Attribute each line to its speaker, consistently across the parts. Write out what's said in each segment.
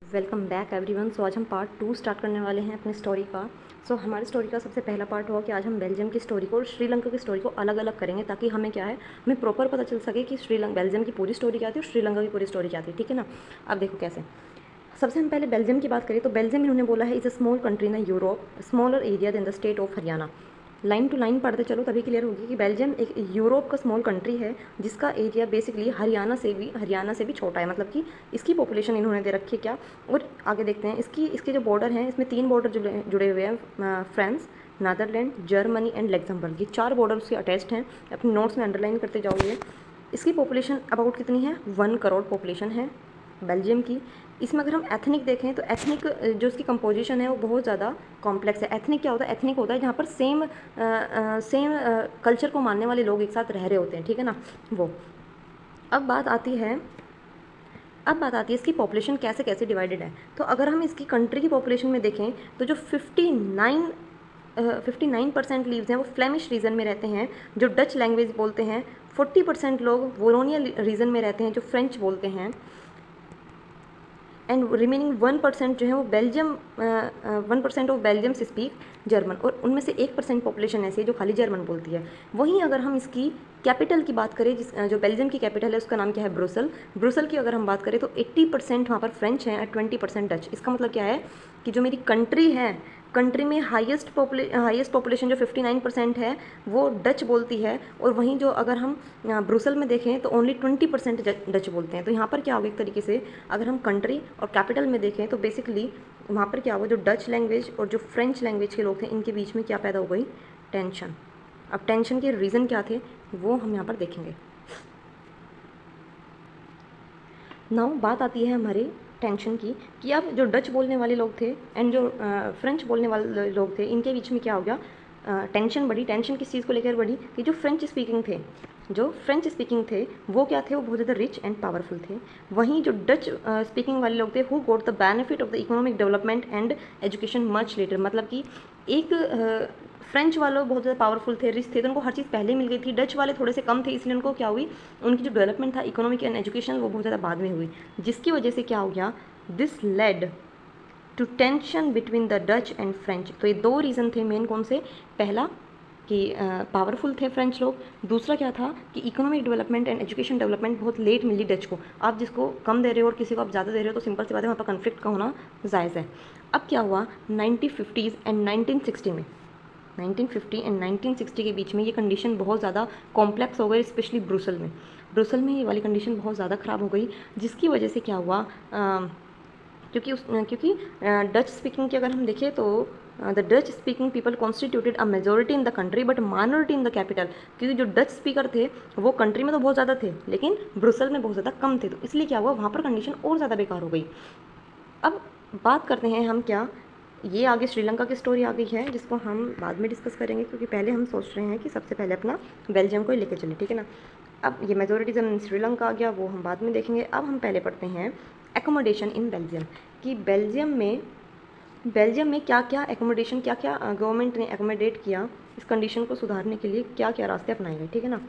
Speaker 1: Welcome back everyone. सो आज हम part 2 start करने वाले हैं अपनी स्टोरी का। हमारी स्टोरी का सबसे पहला पार्ट होगा कि आज हम बेल्जियम की स्टोरी को और श्रीलंका की स्टोरी को अलग अलग करेंगे, ताकि हमें क्या है, हमें प्रॉपर पता चल सके कि बेल्जियम की पूरी स्टोरी क्या थी और श्रीलंका की पूरी स्टोरी क्या थी। ठीक है ना। अब देखो कैसे। सबसे हम पहले बेल्जियम की बात करें तो बेल्जियम इन्होंने बोला है is a small country in Europe, smaller area than the state of Haryana. Line to line पढ़ते चलो तभी क्लियर होगी कि बेल्जियम एक यूरोप का स्मॉल कंट्री है जिसका एरिया बेसिकली हरियाणा से भी छोटा है। मतलब कि इसकी पॉपुलेशन इन्होंने दे रखी है क्या। और आगे देखते हैं इसके जो बॉर्डर हैं, इसमें 3 बॉर्डर जुड़े हुए हैं, France, Netherlands, Germany and Luxembourg. ये 4 बॉर्डर से अटैच्ड हैं। अपने नोट्स में अंडरलाइन करते जाओगे। इसकी पॉपुलेशन अबाउट कितनी है, 1 करोड़ पॉपुलेशन है बेल्जियम की। इसमें अगर हम एथनिक देखें तो एथनिक जो इसकी कंपोजिशन है वो बहुत ज़्यादा कॉम्प्लेक्स है। एथनिक क्या होता है, एथनिक होता है जहाँ पर सेम कल्चर को मानने वाले लोग एक साथ रह रहे होते हैं। ठीक है ना। वो अब बात आती है इसकी पॉपुलेशन कैसे कैसे डिवाइडेड है। तो अगर हम इसकी कंट्री की पॉपुलेशन में देखें तो जो 59% लीव्स हैं वो फ्लेमिश रीजन में रहते हैं जो डच लैंग्वेज बोलते हैं। 40% लोग वोलोनिया रीजन में रहते हैं जो फ्रेंच बोलते हैं। एंड रिमेनिंग 1% जो है वो 1% ऑफ बेल्जियम से स्पीक जर्मन। और उनमें से 1% पॉपुलेशन ऐसी है जो खाली जर्मन बोलती है। वहीं अगर हम इसकी कैपिटल की बात करें, जो बेल्जियम की कैपिटल है उसका नाम क्या है, ब्रुसल। ब्रुसल की अगर हम बात करें तो 80% वहाँ पर फ्रेंच हैं और 20% डच। इसका मतलब क्या है कि जो मेरी कंट्री है, कंट्री में हाईएस्ट पॉपुलेशन जो 59% है वो डच बोलती है। और वहीं जो अगर हम ब्रुसल में देखें तो ओनली 20% डच बोलते हैं। तो यहाँ पर क्या होगा, एक तरीके से अगर हम कंट्री और कैपिटल में देखें तो बेसिकली वहाँ पर क्या हुआ, जो डच लैंग्वेज और जो फ्रेंच लैंग्वेज के लोग थे इनके बीच में क्या पैदा हो गई, टेंशन। अब टेंशन के रीज़न क्या थे वो हम यहाँ पर देखेंगे। नाउ बात आती है हमारे टेंशन की कि अब जो डच बोलने वाले लोग थे एंड जो फ्रेंच बोलने वाले लोग थे इनके बीच में क्या हो गया, टेंशन बढ़ी। टेंशन किस चीज़ को लेकर बढ़ी कि जो फ्रेंच स्पीकिंग थे वो क्या थे, वो बहुत ज़्यादा रिच एंड पावरफुल थे। वहीं जो डच स्पीकिंग वाले लोग थे who got the benefit of the economic development and education much later. मतलब कि एक फ्रेंच वाले बहुत ज़्यादा पावरफुल थे, रिच थे, तो उनको हर चीज़ पहले मिल गई थी। डच वाले थोड़े से कम थे, इसलिए उनको क्या हुई, उनकी जो डेवलपमेंट था इकोनॉमिक एंड एजुकेशन वो बहुत ज़्यादा बाद में हुई, जिसकी वजह से क्या हो गया, this led to tension between the Dutch and French. तो ये 2 रीज़न थे मेन। कौन से, पहला कि पावरफुल थे फ्रेंच लोग, दूसरा क्या था कि economic development and education development बहुत लेट मिली डच को। आप जिसको कम दे रहे हो और किसी को आप ज़्यादा दे रहे हो तो सिंपल सी बात है, वहाँ पर कन्फ्लिक्ट का होना जायज़ है। अब क्या हुआ 1950s एंड 1960 में, 1950 एंड 1960 के बीच में ये कंडीशन बहुत ज़्यादा कॉम्प्लेक्स हो गई, स्पेशली ब्रुसल में ये वाली कंडीशन बहुत ज़्यादा ख़राब हो गई, जिसकी वजह से क्या हुआ, क्योंकि डच स्पीकिंग की अगर हम देखें तो the Dutch speaking people constituted a majority in the country but minority in the capital. क्योंकि जो डच स्पीकर थे वो कंट्री में तो बहुत ज़्यादा थे लेकिन ब्रुसल में बहुत ज़्यादा कम थे, तो इसलिए क्या हुआ, वहाँ पर कंडीशन और ज़्यादा बेकार हो गई। अब बात करते हैं हम क्या, ये आगे श्रीलंका की स्टोरी आ गई है जिसको हम बाद में डिस्कस करेंगे, क्योंकि पहले हम सोच रहे हैं कि सबसे पहले अपना बेल्जियम को ही लेके चले। ठीक है ना। अब ये मेजोरिटिज्म इन श्रीलंका आ गया, वो हम बाद में देखेंगे। अब हम पहले पढ़ते हैं एकोमोडेशन इन बेल्जियम, कि बेल्जियम में क्या क्या एकोमोडेशन, क्या क्या गवर्नमेंट ने एकोमोडेट किया, इस कंडीशन को सुधारने के लिए क्या क्या रास्ते अपनाए गए। ठीक है ना।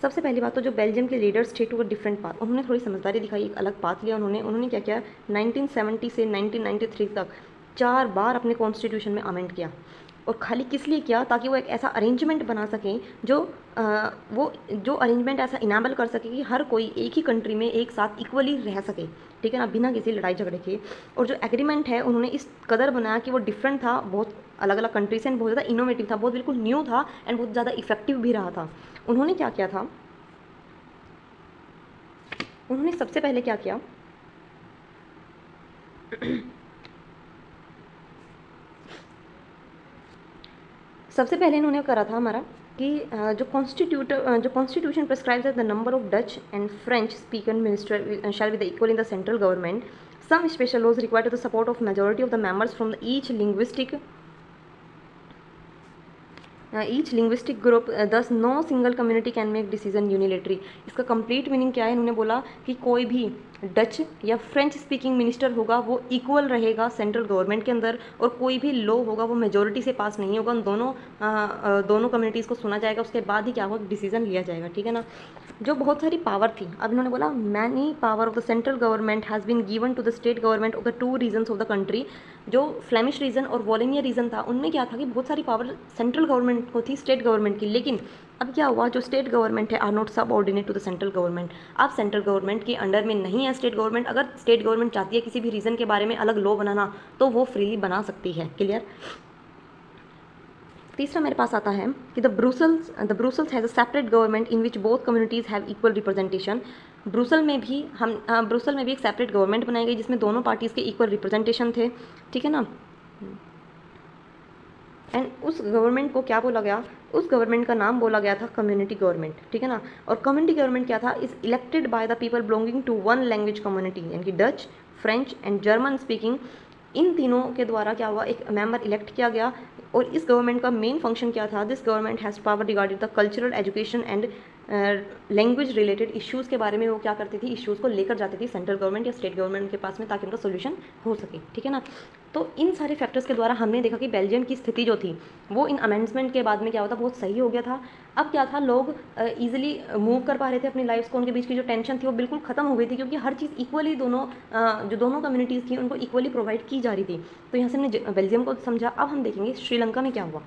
Speaker 1: सबसे पहली बात तो जो बेल्जियम के लीडर्स थे टू अ डिफरेंट पाथ, उन्होंने थोड़ी समझदारी दिखाई, एक अलग पाथ लिया उन्होंने क्या किया, 1970 से 1993 तक 4 बार अपने कॉन्स्टिट्यूशन में अमेंड किया। और खाली किस लिए किया, ताकि वो एक ऐसा अरेंजमेंट बना सकें जो अरेंजमेंट ऐसा इनेबल कर सके कि हर कोई एक ही कंट्री में एक साथ इक्वली रह सके। ठीक है ना, बिना किसी लड़ाई झगड़े के। और जो एग्रीमेंट है उन्होंने इस कदर बनाया कि वो डिफरेंट था, बहुत अलग अलग कंट्री से, एंड बहुत ज़्यादा इनोवेटिव था, बहुत बिल्कुल न्यू था एंड बहुत ज़्यादा इफेक्टिव भी रहा था। उन्होंने क्या किया था, उन्होंने सबसे पहले क्या किया, सबसे पहले इन्होंने करा था हमारा कि जो constitution prescribes the number of Dutch and French speaker minister shall be the equal in the central government, some special laws required the support of majority of the members from each linguistic group, thus no single community can make decision unilaterally. इसका complete meaning क्या है, इन्होंने बोला कि कोई भी Dutch या French speaking minister होगा वो इक्वल रहेगा सेंट्रल गवर्नमेंट के अंदर, और कोई भी लॉ होगा वो मेजोरिटी से पास नहीं होगा, उन दोनों कम्युनिटीज़ को सुना जाएगा, उसके बाद ही क्या होगा, डिसीजन लिया जाएगा, ठीक है ना। जो बहुत सारी पावर थी, अब इन्होंने बोला many power of the central government has been given to the state government of the two regions of the country. जो फ्लेमिश रीजन और वॉलोनिया रीजन था उनमें क्या था कि बहुत सारी पावर सेंट्रल गवर्नमेंट को थी स्टेट गवर्नमेंट की, लेकिन अब क्या हुआ, जो स्टेट गवर्नमेंट है are not subordinate to the central government. अब सेंट्रल गवर्नमेंट के अंडर में नहीं है स्टेट गवर्नमेंट। अगर स्टेट गवर्नमेंट चाहती है किसी भी रीजन के बारे में अलग लॉ बनाना तो वो फ्रीली बना सकती है। क्लियर। तीसरा मेरे पास आता है कि the Brussels has a separate government in which both communities have equal representation. Brussels में भी एक सेपरेट गवर्नमेंट बनाई गई जिसमें दोनों पार्टीज़ के इक्वल रिप्रेजेंटेशन थे, ठीक है ना। एंड उस गवर्नमेंट को क्या बोला गया, उस गवर्नमेंट का नाम बोला गया था कम्युनिटी गवर्नमेंट, ठीक है ना। और कम्युनिटी गवर्नमेंट क्या था, is elected by the people belonging to one language community, यानी कि Dutch, French and German speaking, इन तीनों के द्वारा क्या हुआ, एक मेंबर इलेक्ट किया गया। और इस गवर्नमेंट का मेन फंक्शन क्या था, this government has power regarding the cultural education and language related issues के बारे में वो क्या करती थी, इश्यूज़ को लेकर जाती थी सेंट्रल गवर्नमेंट या स्टेट गवर्नमेंट के पास में, ताकि उनका सोल्यूशन हो सके, ठीक है ना। तो इन सारे फैक्टर्स के द्वारा हमने देखा कि बेल्जियम की स्थिति जो थी वो इन अमेंडमेंट के बाद में क्या होता, बहुत सही हो गया था। अब क्या था, लोग ईजिली मूव कर पा रहे थे अपनी लाइफ्स को, उनके बीच की जो टेंशन थी वो बिल्कुल खत्म हो गई थी, क्योंकि हर चीज़ इक्वली जो दोनों कम्युनिटीज़ थी उनको इक्वली प्रोवाइड की जा रही थी। तो यहाँ से हमने बेल्जियम को समझा। अब हम देखेंगे श्रीलंका में क्या हुआ।